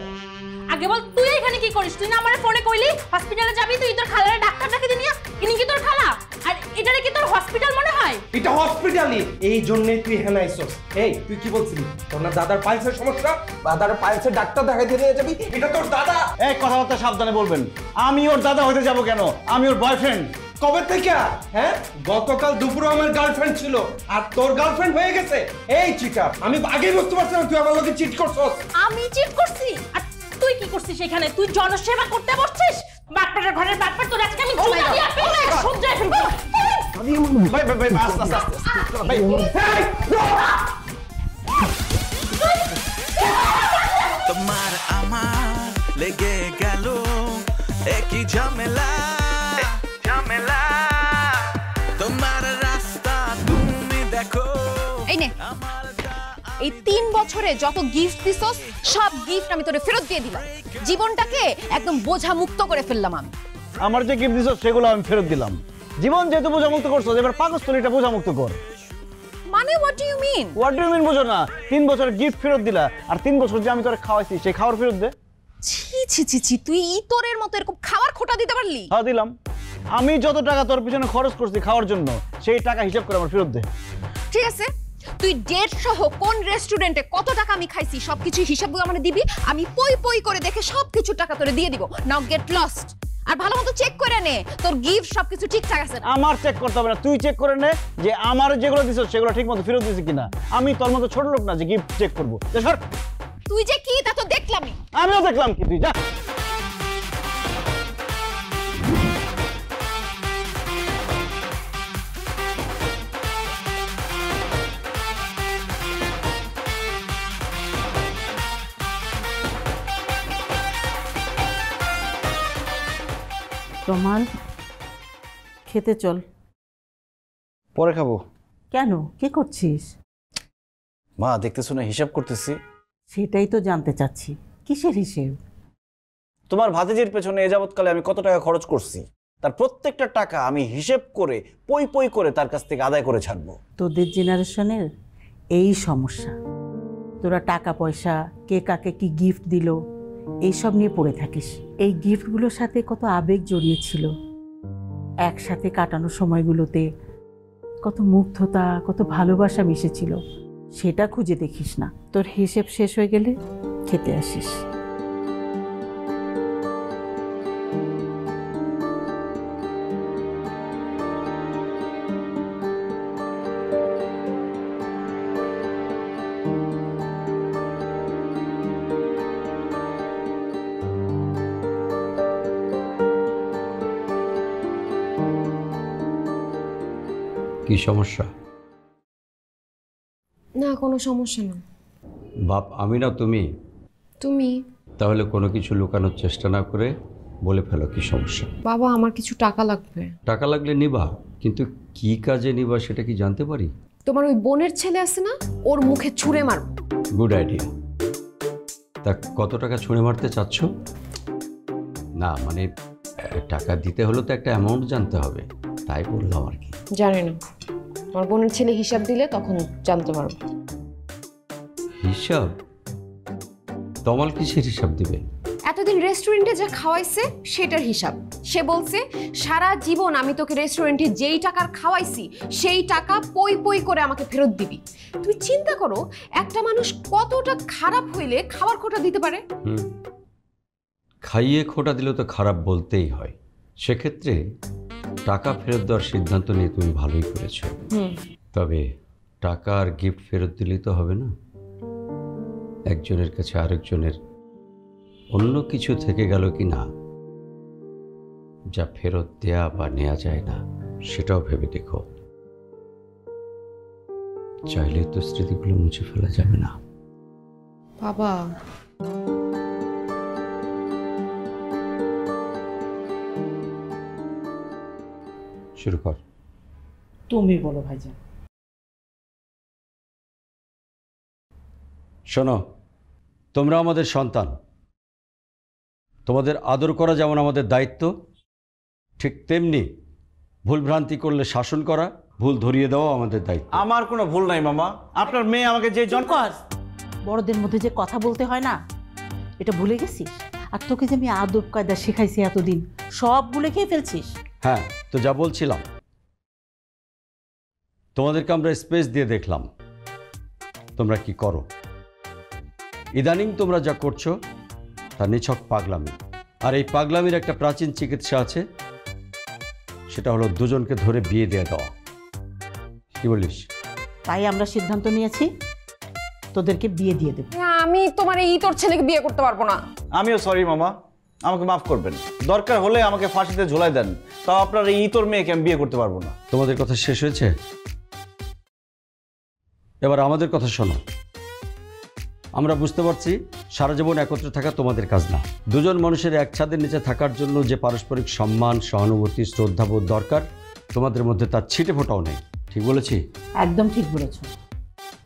আগে বল তুই এখানে কি করিস? তুই না আমারে ফোনে কইলি হসপিটালে যাবি, তুই তোর খালারে ডাক্তার ডাকে দিনিয়া। ইনি কি তোর খালা? আর এটারে কি তোর হসপিটাল মনে হয়? এটা হসপিটালই, এই জন্যই তুই এখানে আইছস। এই তুই কি বলছিলি? তোর না দাদার পাইলসের সমস্যা, দাদার পাইলসের ডাক্তার দেখাইতে নিয়ে যাবি, এটা তোর দাদা। এই কথাবার্তা সাবধানে বলবেন। আমি ওর দাদা হতে যাব কেন? আমি ওর বয়ফ্রেন্ড। কবে থেকে? হ্যাঁ, গতকাল দুপুরে আমার গার্লফ্রেন্ড ছিল আর তোর গার্লফ্রেন্ড হয়ে গেছে। এই চিটার, আমি আগেই বুঝতে পারছিলাম তুই আমার লোকে চিট করছস। আমি চিট করছি? আর তুই কি করছিস এখানে? তুই জনসেবা করতে বসছিস? বাটপাটের ঘরের বাটপাট, তোর আজকে আমি জুতা দিয়ে সজ্জায় ফেলবো। ভাই ভাই ভাই আস্তে আস্তে আস্তে ভাই। তোমার আমার লেগে গেল একই ঝামেলা, ঝামেলা। তোমার রাস্তা তুমি দেখো। এই নে, এই 3 বছরে যত গিফট দিছস সব গিফট আমি তোরে ফেরত দিয়ে দিলাম। জীবনটাকে একদম বোঝা মুক্ত করে ফেললাম আমি। আমার যে গিফট দিছস সেগুলো আমি ফেরত দিলাম। জীবন যেহেতু বোঝা মুক্ত করছো, এবার পাকস্থলীটা বোঝা মুক্ত কর। মানে what do you mean? What do you mean বুঝো না? 3 বছরের গিফট ফেরত দিলা, আর 3 বছর যে আমি তোরে খাওয়াইছি সেই খাওয়ার ফেরত দে। ছি ছি ছি ছি, তুই ইতরের মতো এরকম খাওয়ার খোটা দিতে পারলি? হ্যাঁ দিলাম। আমি যত টাকা তোর পিছনে খরচ করছি খাওয়ার জন্য, সেই টাকা হিসাব করে আমার ফেরত দে। ঠিক আছে, তুই ডেট সহ কোন রেস্টুরেন্টে কত টাকা আমি খাইছি সবকিছু হিসাবগুলো আমারে দিবি। আমি পই পই করে দেখে সবকিছু টাকা তোরে দিয়ে দিব। নাও গেট লস্ট। আর ভালো মতো চেক করে নে তোর গিফট সবকিছু ঠিকঠাক আছে। আমার চেক করতে হবে না, তুই চেক করে নে যে আমার যেগুলো দিছস সেগুলো ঠিকমতো ফেরত দিছি কিনা। আমি তোর মতো ছোট লোক না যে গিফট চেক করব। তুই যে কি তা তো দেখলামই। আমিও দেখলাম কি, তুই যা। রোমান, খেতে চল। পরে খাবো। কেন, কি করছিস? মা দেখতেছো না হিসাব করতেছি। সেটাই তো জানতে চাচ্ছি, কিসের হিসেব? তোমার ভাতিজির পেছনে এ যাবৎকালে আমি কত টাকা খরচ করছি, তার প্রত্যেকটা টাকা আমি হিসেব করে পই পই করে তার কাছ থেকে আদায় করে ছাড়বো। তোদের জেনারেশনের এই সমস্যা, তোরা টাকা পয়সা, কে কাকে কি গিফট দিল, এইসব নিয়ে পড়ে থাকিস। এই গিফটগুলোর সাথে কত আবেগ জড়িয়েছিল, একসাথে কাটানো সময়গুলোতে কত মুগ্ধতা, কত ভালোবাসা মিশেছিল, সেটা খুঁজে দেখিস না। তোর হিসেব শেষ হয়ে গেলে খেতে আসিস। কি সমস্যা? না, কোনো সমস্যা না। বাপ আমি না তুমি? তুমি? তাহলে কোনো কিছু লুকানোর চেষ্টা না করে বলে ফেলো কি সমস্যা। বাবা, আমার কিছু টাকা লাগবে। টাকা লাগলে নিবা, কিন্তু কি কাজে নিবা সেটা কি জানতে পারি? তোমার ওই বোনের ছেলে আছে না, ওর মুখে ছুঁড়ে মারব। Good idea. তা কত টাকা ছুঁড়ে মারতে চাচ্ছ? না মানে টাকা দিতে হলে তো একটা অ্যামাউন্ট জানতে হবে, তাই বললাম আর কি। জানি না, আমার বোনের ছেলে হিসাব দিলে তখন জানতে পারবো। হিসাব? তমাল কিসের হিসাব দিবে? এতদিন রেস্টুরেন্টে যা খাওয়াইছে সেটার হিসাব। সে বলছে সারা জীবন আমি তোকে রেস্টুরেন্টে যেই টাকার খাওয়াইছি সেই টাকা পই পই করে আমাকে ফেরত দিবি। তুই চিন্তা করো একটা মানুষ কতটা খারাপ হইলে খাবার খোটা দিতে পারে। খাইয়ে খোটা দিলে তো খারাপ বলতেই হয়। সেক্ষেত্রে টাকা ফেরত দেওয়ার সিদ্ধান্ত নিয়ে তুমি ভালোই করেছো। তবে টাকা আর গিফট ফেরত দিলেই তো হবে না। একজনের কাছে আরেকজনের অন্য কিছু থেকে গেল কি না, যা ফেরত দেয়া বা নেওয়া যায় না, সেটাও ভেবে দেখো। চাইলে তো স্মৃতিগুলো মুছে ফেলা যাবে না। বাবা, শুরু কর। তুমি বলো ভাইজান। শোনো, তোমরা আমাদের সন্তান। তোমাদের আদর করা যেমন আমাদের দায়িত্ব, ঠিক তেমনি ভুলভ্রান্তি করলে শাসন করা, ভুল ধরিয়ে দেওয়া আমাদের দায়িত্ব। আমার কোনো ভুল নাই মামা। আপনার মেয়ে আমাকে যে বড়দের মধ্যে যে কথা বলতে হয় না, এটা ভুলে গেছিস? আর তোকে যে আমি আদব কায়দা শেখাইছি এতদিন, সব ভুলে খেয়ে ফেলছিস। হ্যাঁ, তো যা বলছিলাম, তোমাদেরকে আমরা স্পেস দিয়ে দেখলাম তোমরা কি করো। ইদানিং তোমরা যা করছো তা নিছক পাগলামি। আর এই পাগলামির একটা প্রাচীন চিকিৎসা আছে, সেটা হলো দুজনকে ধরে বিয়ে দিয়ে দেওয়া। কি বলিস? তাই আমরা সিদ্ধান্ত নিয়েছি তোদেরকে বিয়ে দিয়ে দেব। আমি তোমার এই তোর ছেলেকে বিয়ে করতে পারবো না। আমিও সরি মামা, আমাকে মাফ করবেন। দরকার হলে আমাকে ফাঁসিতে ঝোলাই দেন, তাও আপনার এই তোর মেয়েকে আমি বিয়ে করতে পারবো না। তোমাদের কথা শেষ হয়েছে, এবার আমাদের কথা শোনো। আমরা বুঝতে পারছি সারা জীবন একত্রে থাকা তোমাদের কাজ না। দুজন মানুষের এক ছাদের নিচে থাকার জন্য যে পারস্পরিক সম্মান, সহানুভূতি, শ্রদ্ধাবোধ দরকার, তোমাদের মধ্যে তার ছিটে ফোটাও নেই। ঠিক বলেছি? একদম ঠিক বলেছ।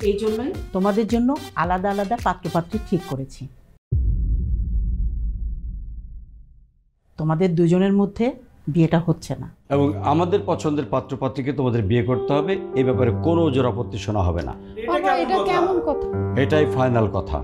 এই জন্যই তোমাদের জন্য আলাদা আলাদা পাত্রপাত্রী ঠিক করেছি। তোমাদের দুজনের মধ্যে বিয়েটা হচ্ছে না, এবং আমাদের পছন্দের পাত্রপাত্রীকে তোমাদের বিয়ে করতে হবে। এই ব্যাপারে কোনো জোর আপত্তি শোনা হবে না। বাবা, এটা কেমন কথা? এটাই ফাইনাল কথা।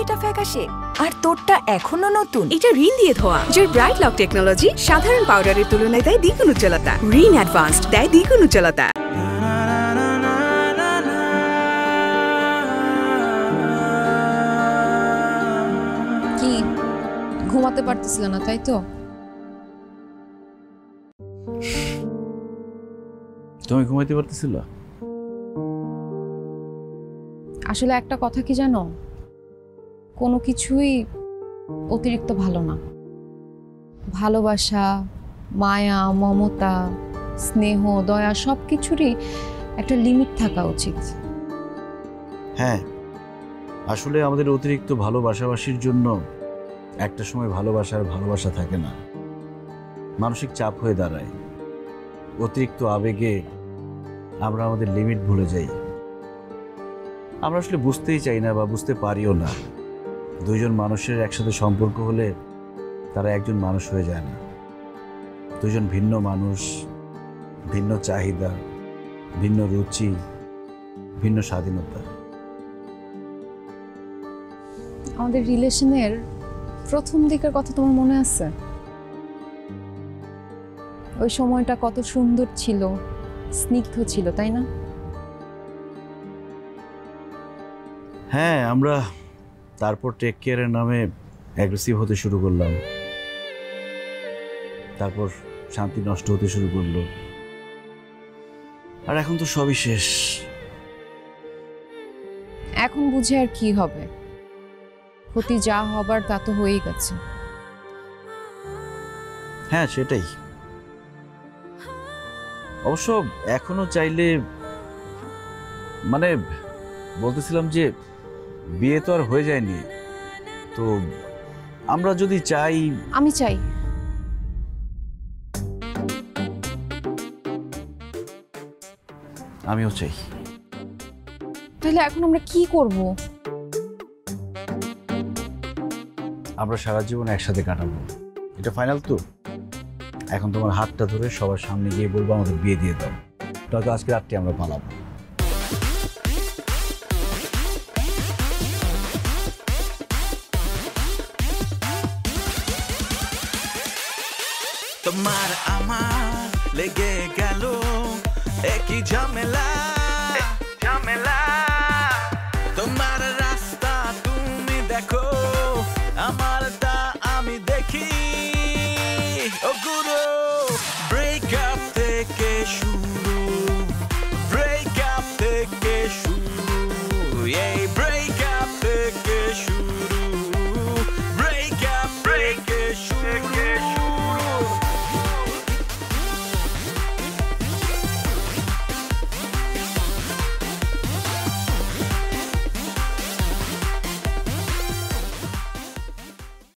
এটা ফ্যাকাশে আর তোরটা এখনো নতুন। এটা রিন দিয়ে ধোয়া। জোর ব্রাইট লক টেকনোলজি সাধারণ পাউডারের তুলনায় দেয় দ্বিগুণ উজ্জ্বলতা। রিন অ্যাডভান্সড দেয় দ্বিগুণ উজ্জ্বলতা। কি ঘুমাতে পারতেছিল না তাই তো? তুমি ঘুমাইতে পারতেছিল? আসলে একটা কথা কি জানো, কোনো কিছুই অতিরিক্ত ভালো না। ভালোবাসা, মায়া, মমতা, স্নেহ, দয়া সব কিছুরই একটা লিমিট থাকা উচিত। হ্যাঁ, আসলে আমাদের অতিরিক্ত ভালোবাসাবাসির জন্য একটা সময় ভালোবাসা থাকে না, মানসিক চাপ হয়ে দাঁড়ায়। অতিরিক্ত আবেগে আমরা আমাদের লিমিট ভুলে যাই। আমরা আসলে বুঝতেই চাই না বা বুঝতে পারিও না। দুইজন মানুষের একসাথে সম্পর্ক হলে তারা একজন মানুষ হয়ে যায় না। দুজন ভিন্ন মানুষ, ভিন্ন চাহিদা, ভিন্ন রুচি, ভিন্ন স্বাধীনতা। আমাদের রিলেশনের প্রথম দিকের কথা তোমার মনে আছে? ওই সময়টা কত সুন্দর ছিল, স্নিগ্ধ ছিল, তাই না? হ্যাঁ, আমরা তারপর টেক কেয়ারের নামে অ্যাগ্রেসিভ হতে শুরু করলাম। তারপর শান্তি নষ্ট হতে শুরু করলো, আর এখন তো সবই শেষ। এখন বুঝে আর কি হবে, ক্ষতি যা হবার তা তো হয়েই গেছে। হ্যাঁ সেটাই। অবশ্য এখনো চাইলে, মানে বলতেছিলাম যে বিয়ে তো আর হয়ে যায়নি, তো আমরা যদি চাই। আমি চাই। আমিও চাই। তাহলে এখন আমরা কি করব? আমরা সারা জীবন একসাথে কাটাবো, এটা ফাইনাল তো। এখন তোমার হাতটা ধরে সবার সামনে গিয়ে বলবো আমাদের বিয়ে দিয়ে দাও, নয়তো আজকে রাত্রে আমরা পালাবো। তোমার আমার লেগে গেল একই ঝামেলা।